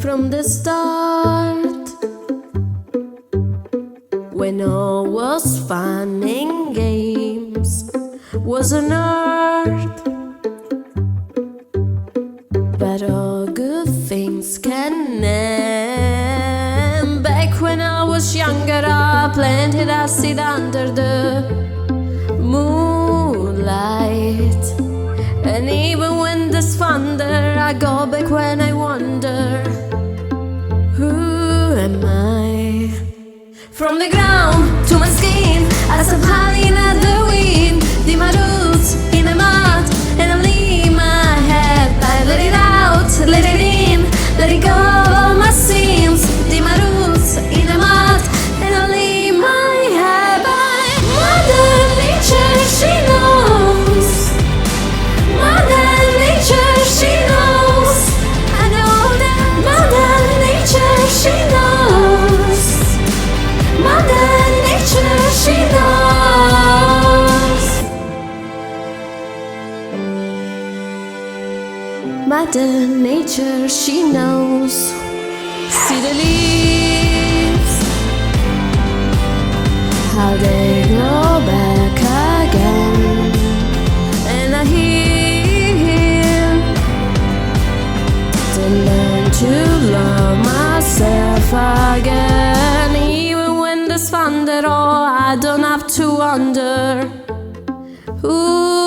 from the start, when all was fun and games, was an art. But all good things can end. Back when I was younger, I planted a seed under the moonlight. And even when there's thunder, I go back when I wonder, who am I? From the ground to my skin, as I'm howling at the wind, dip my roots in the mud, and I leave my head. I let it out, let it in, let it go, all my sins. Dip my roots in the mud, and I leave my head. By Mother Nature, she knows. Mother Nature, she knows. I know that Mother Nature, she knows. Mother Nature, she knows. Mother Nature, she knows. See the leaves, how they grow back again. And I hear to learn to love myself again. Even when there's thunder, oh, I don't have to wonder, who